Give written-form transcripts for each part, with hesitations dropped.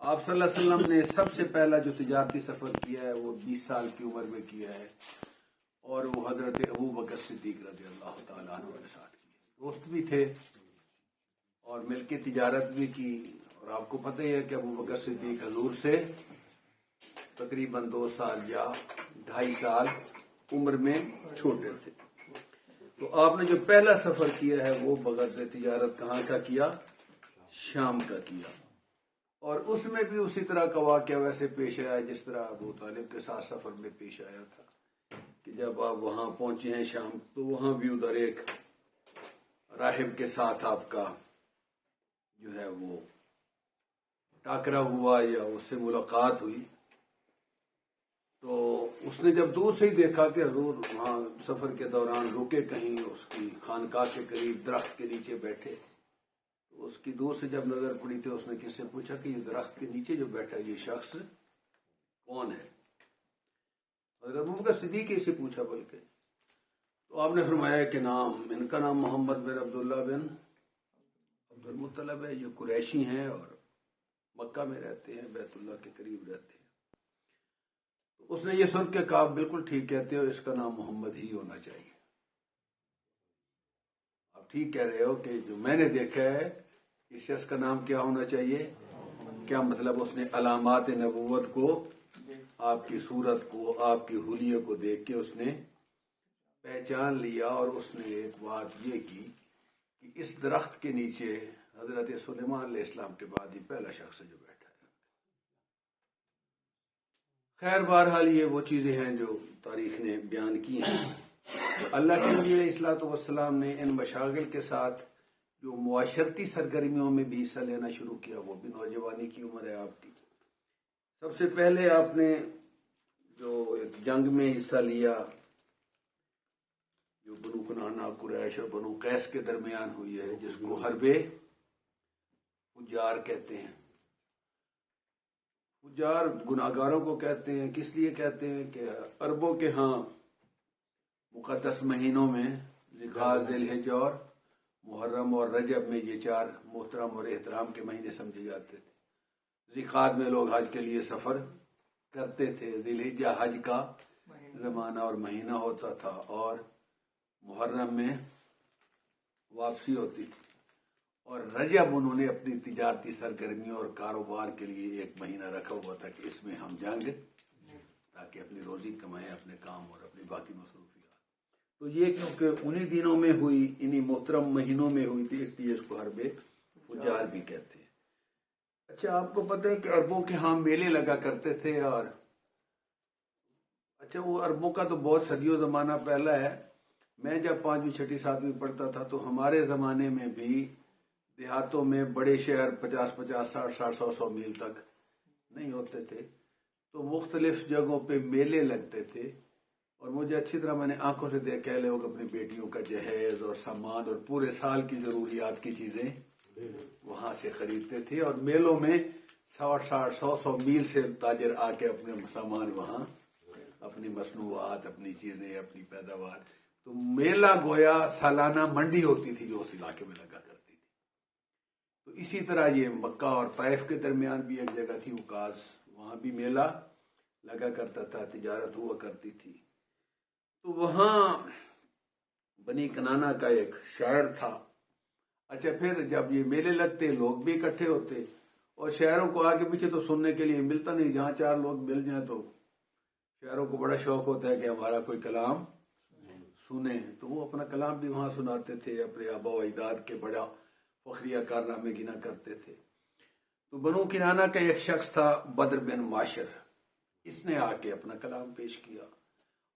آپ صلی اللہ علیہ وسلم نے سب سے پہلا جو تجارتی سفر کیا ہے وہ 20 سال کی عمر میں کیا ہے، اور وہ حضرت ابوبکر صدیق رضی اللہ تعالیٰ عنہ کے ساتھ کیا۔ دوست بھی تھے اور مل کے تجارت بھی کی، اور آپ کو پتہ ہی ہے کہ ابوبکر صدیق حضور سے تقریباً 2 سال یا 2.5 سال عمر میں چھوٹے تھے۔ تو آپ نے جو پہلا سفر کیا ہے وہ بغرض تجارت کہاں کا کیا؟ شام کا کیا، اور اس میں بھی اسی طرح کا واقعہ ویسے پیش آیا جس طرح ابو طالب کے ساتھ سفر میں پیش آیا تھا کہ جب آپ وہاں پہنچے ہیں شام، تو وہاں بھی ادھر ایک راہب کے ساتھ آپ کا جو ہے وہ ٹاکرا ہوا یا اس سے ملاقات ہوئی۔ تو اس نے جب دور سے ہی دیکھا کہ حضور وہاں سفر کے دوران رکے کہیں، اس کی خانقاہ کے قریب درخت کے نیچے بیٹھے، تو اس کی دور سے جب نظر پڑی تو اس نے کس سے پوچھا کہ یہ درخت کے نیچے جو بیٹھا یہ شخص کون ہے؟ حضرت ابوبکر صدیق سے پوچھا بلکہ، تو آپ نے فرمایا کہ ان کا نام محمد بن عبداللہ بن عبد المطلب ہے، یہ قریشی ہیں اور مکہ میں رہتے ہیں، بیت اللہ کے قریب رہتے ہیں۔ تو اس نے یہ سن کے کہا بالکل ٹھیک کہتے ہو، اس کا نام محمد ہی ہونا چاہیے۔ آپ ٹھیک کہہ رہے ہو کہ جو میں نے دیکھا ہے اس شخص کا نام کیا ہونا چاہیے؟ کیا مطلب؟ اس نے علامات نبوت کو، آپ کی صورت کو، آپ کی حلیے کو دیکھ کے اس نے پہچان لیا، اور اس نے ایک بات یہ کی کہ اس درخت کے نیچے حضرت سلیمان علیہ السلام کے بعد ہی پہلا شخص ہے جو بیٹھا ہے۔ خیر بہرحال یہ وہ چیزیں ہیں جو تاریخ نے بیان کی ہیں۔ اللہ کے نبی علیہ الصلوۃ والسلام نے ان مشاغل کے ساتھ جو معاشرتی سرگرمیوں میں بھی حصہ لینا شروع کیا، وہ بھی نوجوانی کی عمر ہے آپ کی۔ سب سے پہلے آپ نے جو ایک جنگ میں حصہ لیا جو بنو کنانہ قریش اور بنو قیس کے درمیان ہوئی ہے، جس کو حرب فجار کہتے ہیں۔ فجار گناہگاروں کو کہتے ہیں، کس لیے کہتے ہیں کہ عربوں کے ہاں مقدس مہینوں میں ذی-القعدہ، ذی الحجہ اور محرم اور رجب میں یہ 4 محترم اور احترام کے مہینے سمجھے جاتے تھے۔ ذی-القعدہ میں لوگ حج کے لیے سفر کرتے تھے، ذی الحجہ حج کا زمانہ اور مہینہ ہوتا تھا، اور محرم میں واپسی ہوتی تھی، اور رجب انہوں نے اپنی تجارتی سرگرمیوں اور کاروبار کے لیے ایک مہینہ رکھا ہوا تھا کہ اس میں ہم جنگ تاکہ اپنی روزی کمائیں، اپنے کام اور اپنی باقی مصروفیات۔ تو یہ کیونکہ انہی دنوں میں ہوئی، انہی محترم مہینوں میں ہوئی تھی، اس لیے اس کو حرب فجار بھی کہتے ہیں۔ اچھا، آپ کو پتہ ہے کہ عربوں کے ہاں میلے لگا کرتے تھے، اور اچھا وہ عربوں کا تو بہت صدیوں زمانہ پہلا ہے۔ میں جب 5ویں 6ٹھی 7ویں پڑھتا تھا تو ہمارے زمانے میں بھی دیہاتوں میں بڑے شہر 50 60 100 میل تک نہیں ہوتے تھے، تو مختلف جگہوں پہ میلے لگتے تھے، اور مجھے اچھی طرح میں نے آنکھوں سے دیکھا ہے لوگ اپنی بیٹیوں کا جہیز اور سامان اور پورے سال کی ضروریات کی چیزیں وہاں سے خریدتے تھے، اور میلوں میں 60 100 میل سے تاجر آ کے اپنے سامان وہاں، اپنی مصنوعات، اپنی چیزیں، اپنی پیداوار۔ تو میلہ گویا سالانہ منڈی ہوتی تھی جو اس علاقے میں لگا کرتی تھی۔ تو اسی طرح یہ مکہ اور طائف کے درمیان بھی ایک جگہ تھی عکاظ، وہاں بھی میلہ لگا کرتا تھا، تجارت ہوا کرتی تھی۔ تو وہاں بنی کنانہ کا ایک شاعر تھا۔ اچھا، پھر جب یہ میلے لگتے لوگ بھی اکٹھے ہوتے، اور شاعروں کو آگے پیچھے تو سننے کے لیے ملتا نہیں، جہاں 4 لوگ مل جائیں تو شاعروں کو بڑا شوق ہوتا ہے کہ ہمارا کوئی کلام سنیں، تو وہ اپنا کلام بھی وہاں سناتے تھے، اپنے آبا و اجداد کے بڑا فخریہ کارنامے گنا کرتے تھے۔ تو بنو کنانہ کا ایک شخص تھا بدر بن معاشر، اس نے آ کے اپنا کلام پیش کیا،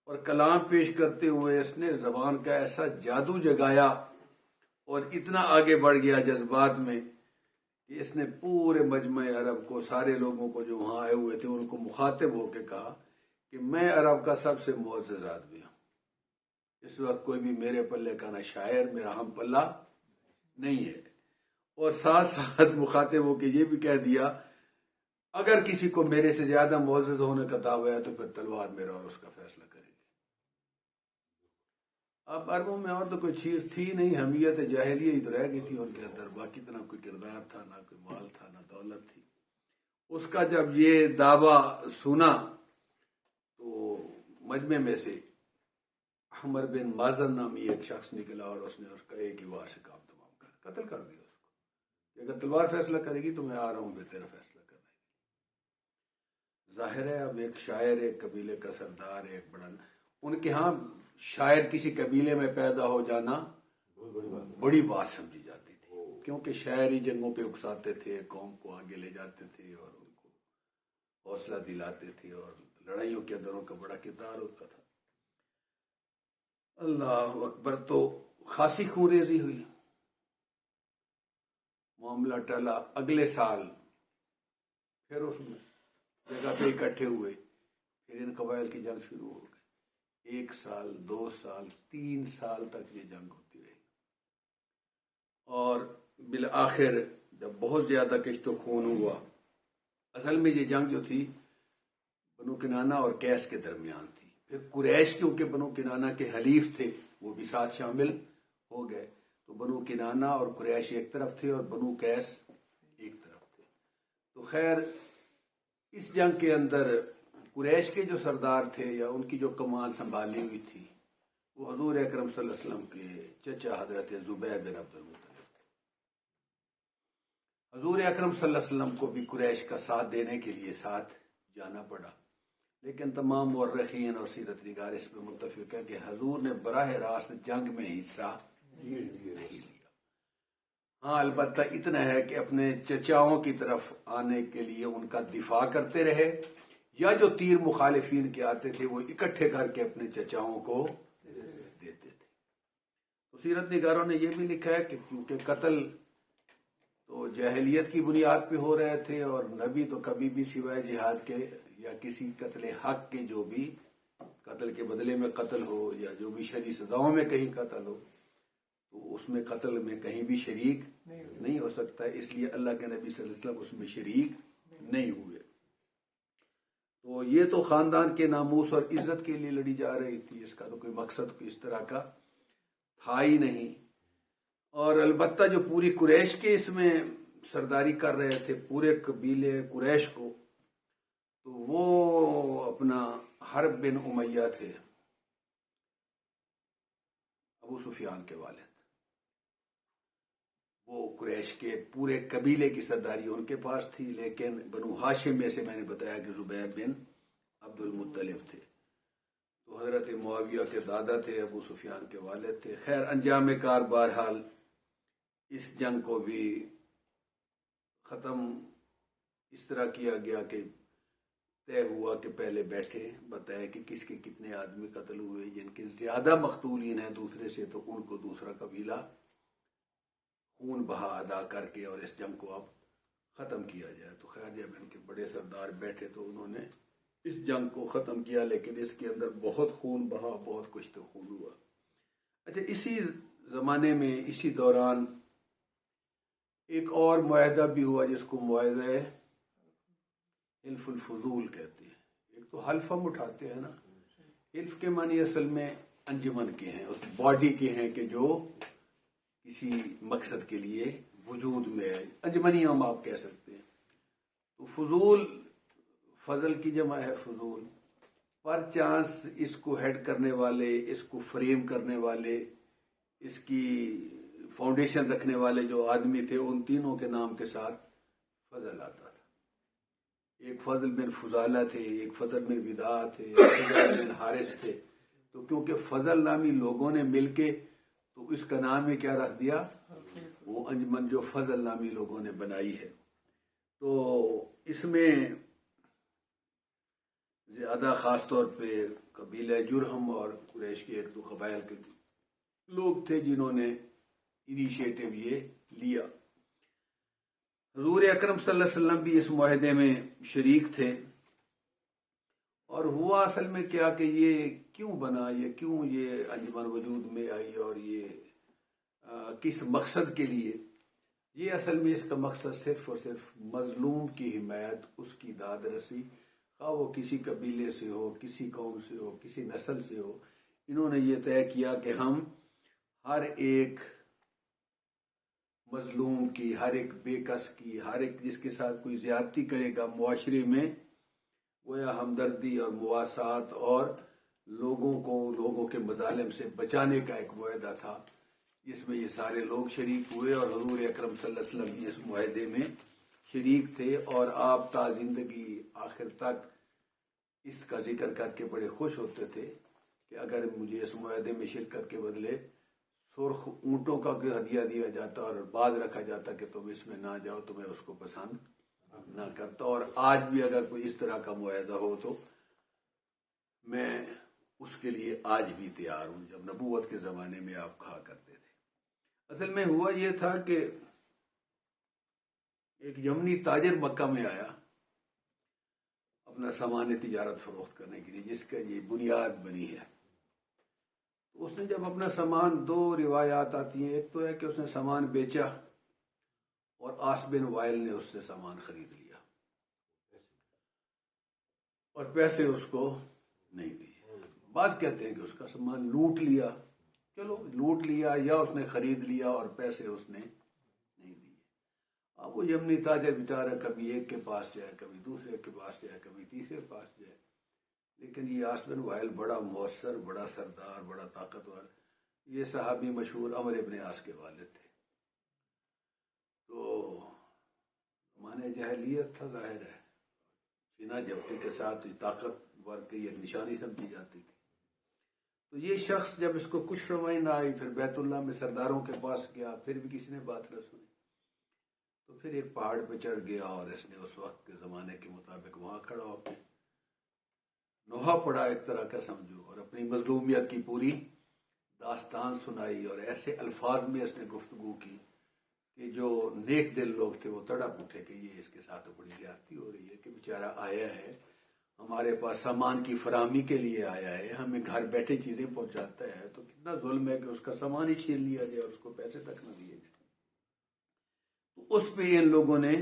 اور کلام پیش کرتے ہوئے اس نے زبان کا ایسا جادو جگایا اور اتنا آگے بڑھ گیا جذبات میں کہ اس نے پورے مجمع عرب کو، سارے لوگوں کو جو وہاں آئے ہوئے تھے ان کو مخاطب ہو کے کہا کہ میں عرب کا سب سے معزز آدمی ہوں، اس وقت کوئی بھی میرے پلے کا نہ شاعر، میرا ہم پلہ نہیں ہے۔ اور ساتھ ساتھ مخاطب ہو کے یہ بھی کہہ دیا اگر کسی کو میرے سے زیادہ معزز ہونے کا دعویٰ ہے تو پھر تلوار میرا اور اس کا فیصلہ کرے گی۔ اب عربوں میں اور تو کوئی چیز تھی نہیں، حمیت جاہلیہ ہی تو رہ گئی تھی ان کے اندر، باقی تو نہ کوئی کردار تھا، نہ کوئی مال تھا، نہ دولت تھی۔ اس کا جب یہ دعویٰ سنا تو مجمع میں سے احمر بن مازن نامی ایک شخص نکلا اور اس نے اس کا ایک ہی وار سے کام تمام کر قتل کر دیا اس کو. اگر تلوار فیصلہ کرے گی تو میں آ رہا ہوں تیرا فیصلہ کرنے. ظاہر ہے اب ایک شاعر ایک قبیلے کا سردار ایک بڑا ان کے ہاں شاعر کسی قبیلے میں پیدا ہو جانا بڑی بات سمجھی جاتی تھی کیونکہ شاعر ہی جنگوں پہ اکساتے تھے قوم کو آگے لے جاتے تھے اور ان کو حوصلہ دلاتے تھے اور لڑائیوں کے اندر ان کا بڑا کردار ہوتا تھا. اللہ اکبر. تو خاصی خونریزی ہوئی معاملہ ٹلا. اگلے سال پھر اس میں جگہ پہ اکٹھے ہوئے پھر ان قبائل کی جنگ شروع ہو گئی. 1 سال 2 سال 3 سال تک یہ جنگ ہوتی رہی اور بالآخر جب بہت زیادہ کشت و خون ہوا. اصل میں یہ جنگ جو تھی بنو کنانہ اور قیس کے درمیان تھی. پھر قریش کیونکہ بنو کنانہ کے حلیف تھے وہ بھی ساتھ شامل ہو گئے تو بنو کنانہ اور قریش ایک طرف تھے اور بنو قیس ایک طرف تھے. تو خیر اس جنگ کے اندر قریش کے جو سردار تھے یا ان کی جو کمان سنبھالی ہوئی تھی وہ حضور اکرم صلی اللہ علیہ وسلم کے چچا حضرت زبیر بن عبد المطلب تھے. حضور اکرم صلی اللہ علیہ وسلم کو بھی قریش کا ساتھ دینے کے لیے ساتھ جانا پڑا لیکن تمام مورخین اور سیرت نگار اس پہ متفق ہے کہ حضور نے براہ راست جنگ میں حصہ نہیں لیا. ہاں البتہ اتنا ہے کہ اپنے چچاؤں کی طرف آنے کے لیے ان کا دفاع کرتے رہے یا جو تیر مخالفین کے آتے تھے وہ اکٹھے کر کے اپنے چچاؤں کو دیتے تھے. تو سیرت نگاروں نے یہ بھی لکھا ہے کہ کیونکہ قتل تو جاہلیت کی بنیاد پہ ہو رہے تھے اور نبی تو کبھی بھی سوائے جہاد کے یا کسی قتل حق کے جو بھی قتل کے بدلے میں قتل ہو یا جو بھی شرعی سزاؤں میں کہیں قتل ہو تو اس میں قتل میں کہیں بھی شریک نہیں ہو سکتا. اس لیے اللہ کے نبی صلی اللہ علیہ وسلم اس میں شریک نہیں ہوئے. تو یہ تو خاندان کے ناموس اور عزت کے لیے لڑی جا رہی تھی. اس کا تو کوئی مقصد کوئی اس طرح کا تھا ہی نہیں. اور البتہ جو پوری قریش کے اس میں سرداری کر رہے تھے پورے قبیلے قریش کو تو وہ اپنا حرب بن امیہ تھے ابو سفیان کے والد. وہ قریش کے پورے قبیلے کی سرداری ان کے پاس تھی لیکن بنو ہاشم میں سے میں نے بتایا کہ زبیر بن عبد المطلب تھے. تو حضرت معاویہ کے دادا تھے ابو سفیان کے والد تھے. خیر انجام کار بہرحال اس جنگ کو بھی ختم اس طرح کیا گیا کہ طے ہوا کہ پہلے بیٹھے بتائیں کہ کس کے کتنے آدمی قتل ہوئے. جن کے زیادہ مقتولین ہیں دوسرے سے تو ان کو دوسرا قبیلہ خون بہا ادا کر کے اور اس جنگ کو اب ختم کیا جائے. تو خیر جب ان کے بڑے سردار بیٹھے تو انہوں نے اس جنگ کو ختم کیا لیکن اس کے اندر بہت خون بہا بہت کچھ تو خون ہوا. اچھا اسی زمانے میں اسی دوران ایک اور معاہدہ بھی ہوا جس کو معاہدہ حلف الفضول کہتے ہیں. ایک تو حلف ہم اٹھاتے ہیں نا حلف کے معنی اصل میں انجمن کے ہیں اس باڈی کے ہیں کہ جو کسی مقصد کے لیے وجود میں ہے. انجمنی ہم آپ کہہ سکتے ہیں. تو فضول فضل کی جمع ہے فضول. پر چانس اس کو ہیڈ کرنے والے اس کو فریم کرنے والے اس کی فاؤنڈیشن رکھنے والے جو آدمی تھے ان تینوں کے نام کے ساتھ فضل آتا تھا. ایک فضل بن فضالہ تھے ایک فضل بن ودا تھے ایک فضل بن حارث تھے. تو کیونکہ فضل نامی لوگوں نے مل کے تو اس کا نام ہی کیا رکھ دیا وہ انجمن جو فضل نامی لوگوں نے بنائی ہے. تو اس میں زیادہ خاص طور پہ قبیلہ جرہم اور قریش کے ایک دو قبائل کے لوگ تھے جنہوں نے انیشیٹو یہ لیا. حضور اکرم صلی اللہ علیہ وسلم بھی اس معاہدے میں شریک تھے. اور ہوا اصل میں کیا کہ یہ کیوں بنا یہ کیوں یہ انجمن وجود میں آئی اور یہ کس مقصد کے لیے. یہ اصل میں اس کا مقصد صرف اور صرف مظلوم کی حمایت اس کی داد رسی خواہ وہ کسی قبیلے سے ہو کسی قوم سے ہو کسی نسل سے ہو. انہوں نے یہ طے کیا کہ ہم ہر ایک مظلوم کی، ہر ایک بے کس کی، ہر ایک جس کے ساتھ کوئی زیادتی کرے گا معاشرے میں، گویا ہمدردی اور مواسات اور لوگوں کے مظالم سے بچانے کا ایک معاہدہ تھا، جس میں یہ سارے لوگ شریک ہوئے اور حضور اکرم صلی اللہ علیہ وسلم اس معاہدے میں شریک تھے، اور آپ تا زندگی آخر تک اس کا ذکر کر کے بڑے خوش ہوتے تھے کہ اگر مجھے اس معاہدے میں شرکت کے بدلے سرخ اونٹوں کا ہدیہ دیا جاتا اور بعد رکھا جاتا کہ تم اس میں نہ جاؤ تو میں اس کو پسند نہ کرتا، اور آج بھی اگر کوئی اس طرح کا معاہدہ ہو تو میں اس کے لیے آج بھی تیار ہوں، جب نبوت کے زمانے میں آپ کہا کرتے تھے۔ اصل میں ہوا یہ تھا کہ ایک یمنی تاجر مکہ میں آیا اپنا سامان تجارت فروخت کرنے کے لیے، جس کا یہ بنیاد بنی ہے۔ تو اس نے جب اپنا سامان، دو روایات آتی ہیں، ایک تو ہے کہ اس نے سامان بیچا اور آس بن وائل نے اس سے سامان خرید لیا اور پیسے اس کو نہیں دیے۔ بعض کہتے ہیں کہ اس کا سامان لوٹ لیا، چلو لوٹ لیا یا اس نے خرید لیا اور پیسے اس نے نہیں دیے۔ اب وہ یمنی تاجر بیچارہ کبھی ایک کے پاس جائے، کبھی دوسرے کے پاس جائے، کبھی تیسرے کے پاس جائے، لیکن یہ آس بن وائل بڑا مؤثر، بڑا سردار، بڑا طاقتور، یہ صحابی مشہور عمرو ابن عاص کے والد تھے۔ تو مانے جاہلیت تھا، ظاہر ہے چینا جبتی کے ساتھ طاقتور کی ایک نشانی سمجھی جاتی تھی۔ تو یہ شخص جب اس کو کچھ سمجھ نہ آئی، پھر بیت اللہ میں سرداروں کے پاس گیا، پھر بھی کسی نے بات نہ سنی، تو پھر ایک پہاڑ پہ چڑھ گیا اور اس نے اس وقت کے زمانے کے مطابق وہاں کھڑا ہو کے نوحہ پڑا ایک طرح کا سمجھو، اور اپنی مظلومیت کی پوری داستان سنائی، اور ایسے الفاظ میں اس نے گفتگو کی کہ جو نیک دل لوگ تھے وہ تڑپ اٹھے کہ یہ اس کے ساتھ بڑی زیادتی ہو رہی ہے کہ بیچارہ آیا ہے ہمارے پاس سامان کی فراہمی کے لیے، آیا ہے ہمیں گھر بیٹھے چیزیں پہنچاتا ہے، تو کتنا ظلم ہے کہ اس کا سامان ہی چھین لیا جائے اور اس کو پیسے تک نہ دیے جائے۔ تو اس پہ ان لوگوں نے،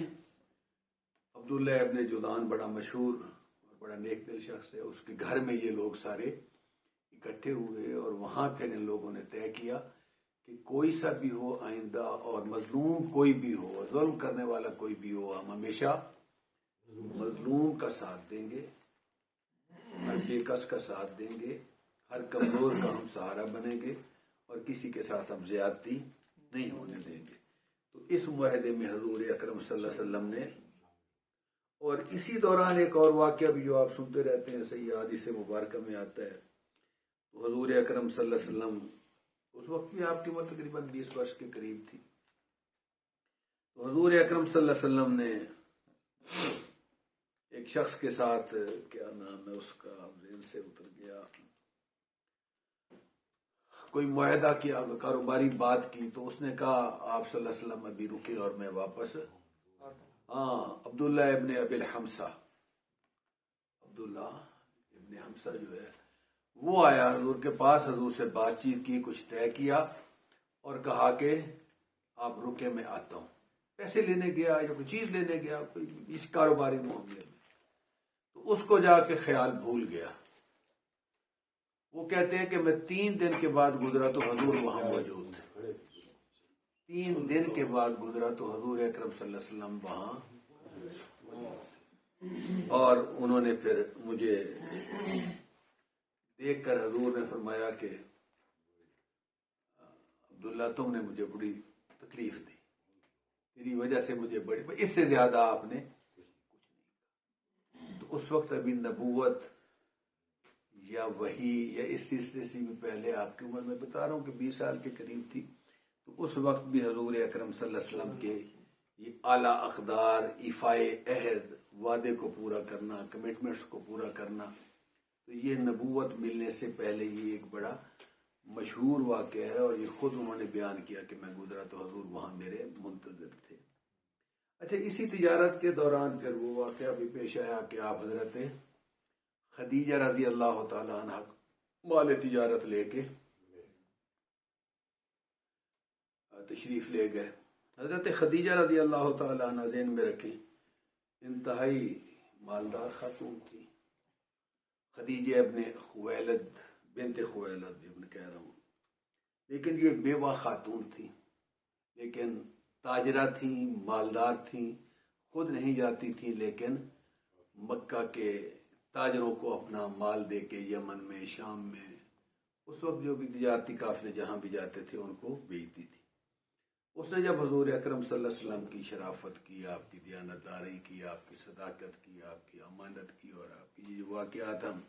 عبداللہ ابن جدعان بڑا مشہور اور بڑا نیک دل شخص ہے، اس کے گھر میں یہ لوگ سارے اکٹھے ہوئے، اور وہاں پھر ان لوگوں نے طے کیا کہ کوئی سا بھی ہو آئندہ، اور مظلوم کوئی بھی ہو، ظلم کرنے والا کوئی بھی ہو، ہم ہمیشہ مظلوم کا ساتھ دیں گے، ہر بے کس کا ساتھ دیں گے، ہر کمزور کا ہم سہارا بنیں گے، اور کسی کے ساتھ ہم زیادتی نہیں ہونے دیں گے۔ تو اس معاہدے میں حضور اکرم صلی اللہ علیہ وسلم نے، اور اسی دوران ایک اور واقعہ بھی جو آپ سنتے رہتے ہیں، صحیح حدیث مبارکہ میں آتا ہے، تو حضور اکرم صلی اللہ علیہ وسلم اس وقت بھی آپ کی عمر تقریباً 20 برس کے قریب تھی، تو حضور اکرم صلی اللہ علیہ وسلم نے ایک شخص کے ساتھ، کیا نام ہے اس کا، ذہن سے اتر گیا، کوئی معاہدہ کیا، کاروباری بات کی، تو اس نے کہا آپ صلی اللہ علیہ وسلم ابھی رکے اور میں واپس، عبداللہ ابن ابی الحمصہ، عبداللہ ابن حمصہ جو ہے وہ آیا حضور کے پاس، حضور سے بات چیت کی، کچھ طے کیا اور کہا کہ آپ رکے میں آتا ہوں، پیسے لینے گیا یا کوئی چیز لینے گیا، کوئی اس کاروباری معاملے میں، تو اس کو جا کے خیال بھول گیا۔ وہ کہتے ہیں کہ میں 3 دن کے بعد گزرا تو حضور وہاں موجود تھے، 3 دن کے بعد گزرا تو حضور اکرم صلی اللہ علیہ وسلم وہاں، اور انہوں نے پھر مجھے دیکھ کر حضور نے فرمایا کہ عبداللہ تم نے مجھے بڑی تکلیف دی، تیری وجہ سے مجھے بڑی، اس سے زیادہ آپ نے کچھ نہیں۔ تو اس وقت ابھی نبوت یا وحی یا اس سلسلے سے بھی پہلے، آپ کی عمر میں بتا رہا ہوں کہ 20 سال کے قریب تھی، تو اس وقت بھی حضور اکرم صلی اللہ علیہ وسلم کے یہ اعلیٰ اقدار، ایفائے عہد، وعدے کو پورا کرنا، کمٹمنٹس کو پورا کرنا، تو یہ نبوت ملنے سے پہلے یہ ایک بڑا مشہور واقعہ ہے، اور یہ خود انہوں نے بیان کیا کہ میں گزرا تو حضور وہاں میرے منتظر تھے۔ اچھا، اسی تجارت کے دوران پھر وہ واقعہ بھی پیش آیا کہ آپ حضرت خدیجہ رضی اللہ تعالیٰ عنہ مال تجارت لے کے تشریف لے گئے۔ حضرت خدیجہ رضی اللہ تعالیٰ عنہ ذہن میں رکھیں انتہائی مالدار خاتون تھی، خدیجہ ابن خویلد، بنت خویلد ابن کہہ رہا ہوں، لیکن یہ بیوہ خاتون تھی، لیکن تاجرہ تھیں، مالدار تھیں، خود نہیں جاتی تھیں، لیکن مکہ کے تاجروں کو اپنا مال دے کے یمن میں، شام میں، اس وقت جو بھی تجارتی قافلے جہاں بھی جاتے تھے ان کو بیچتی تھی۔ اس نے جب حضور اکرم صلی اللہ علیہ وسلم کی شرافت کی، آپ کی دیانتداری کی، آپ کی صداقت کی، آپ کی امانت کی، اور آپ کی جو واقعات ہم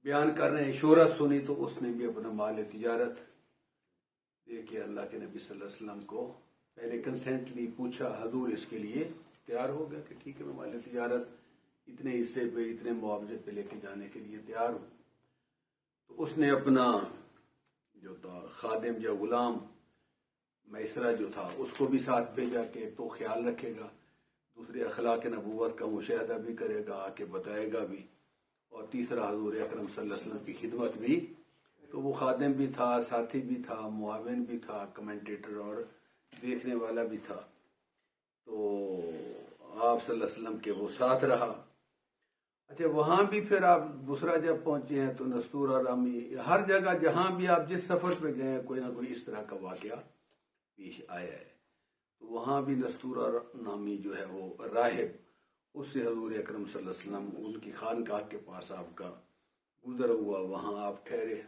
بیان کر رہے ہیں، شہرت سنی، تو اس نے بھی اپنا مال تجارت دے کے اللہ کے نبی صلی اللہ علیہ وسلم کو پہلے کنسنٹ لی، پوچھا، حضور اس کے لیے تیار ہو گیا کہ ٹھیک ہے میں مال تجارت اتنے حصے پہ، اتنے معاوضے پہ لے کے جانے کے لیے تیار ہوں۔ تو اس نے اپنا جو تھا خادم یا غلام میسرہ جو تھا اس کو بھی ساتھ بھیجا کہ تو خیال رکھے گا، دوسرے اخلاق نبوت کا مشاہدہ بھی کرے گا، آ کے بتائے گا بھی، اور تیسرا حضور اکرم صلی اللہ علیہ وسلم کی خدمت بھی۔ تو وہ خادم بھی تھا، ساتھی بھی تھا، معاون بھی تھا، کمنٹیٹر اور دیکھنے والا بھی تھا۔ تو آپ صلی اللہ علیہ وسلم کے وہ ساتھ رہا۔ اچھا، وہاں بھی پھر آپ دوسرا جب پہنچے ہیں تو نستور اور رامی، ہر جگہ جہاں بھی آپ جس سفر پہ گئے ہیں کوئی نہ کوئی اس طرح کا واقعہ پیش آیا ہے۔ تو وہاں بھی نستور اور نامی جو ہے وہ راہب، اس سے حضور اکرم صلی اللہ علیہ وسلم ان کی خانقاہ کے پاس آپ کا گزر ہوا، وہاں آپ ٹھہرے۔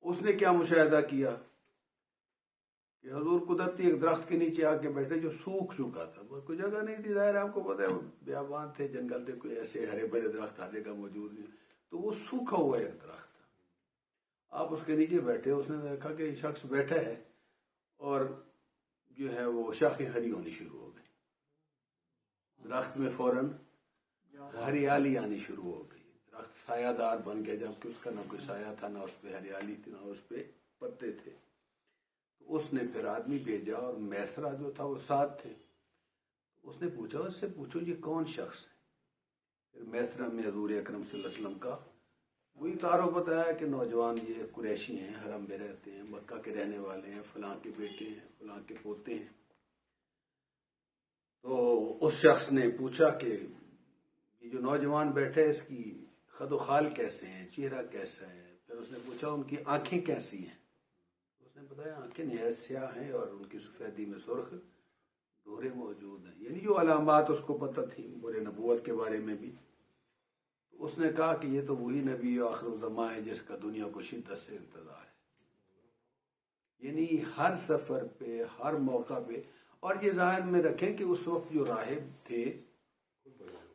اس نے کیا مشاہدہ کیا کہ حضور قدرتی ایک درخت کے نیچے آ کے بیٹھے جو سوکھ چکا تھا، کوئی جگہ نہیں تھی، ظاہر آپ کو پتہ ہے بیابان تھے، جنگل تھے، کوئی ایسے ہرے بھرے درخت ہر جگہ موجود نہیں، تو وہ سوکھا ہوا ایک درخت تھا۔ آپ اس کے نیچے بیٹھے، اس نے دیکھا کہ شخص بیٹھا ہے اور جو ہے وہ شاخیں ہری ہونی شروع ہو گئی، درخت میں فوراً ہریالی آنی شروع ہو گئی، درخت سایہ دار بن گیا، جبکہ اس کا نہ کوئی سایہ تھا، نہ اس پہ ہریالی تھی، نہ اس پہ پتے تھے۔ تو اس نے پھر آدمی بھیجا اور میسرہ جو تھا وہ ساتھ تھے۔ اس نے پوچھا، اس سے پوچھو یہ کون شخص ہے؟ پھر میسرہ میں حضور اکرم صلی اللہ علیہ وسلم کا وہی تعارف بتایا کہ نوجوان یہ قریشی ہیں، حرم میں رہتے ہیں، مکہ کے رہنے والے ہیں، فلاں کے بیٹے ہیں، فلاں کے پوتے ہیں۔ تو اس شخص نے پوچھا کہ یہ جو نوجوان بیٹھے اس کی خد و خال کیسے ہیں، چہرہ کیسا ہے؟ پھر اس نے پوچھا ان کی آنکھیں کیسی ہیں؟ اس نے بتایا آنکھیں نہایت سیاہ ہیں اور ان کی سفیدی میں سرخ ڈورے موجود ہیں، یعنی جو علامات اس کو پتہ تھی برے نبوت کے بارے میں بھی۔ تو اس نے کہا کہ یہ تو وہی نبی آخر الزماں ہے جس کا دنیا کو شدت سے انتظار ہے۔ یعنی ہر سفر پہ، ہر موقع پہ، اور یہ ذہن میں رکھیں کہ اس وقت جو راہب تھے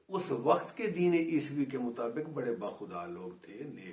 اس وقت کے دین عیسوی کے مطابق بڑے باخدا لوگ تھے، نیک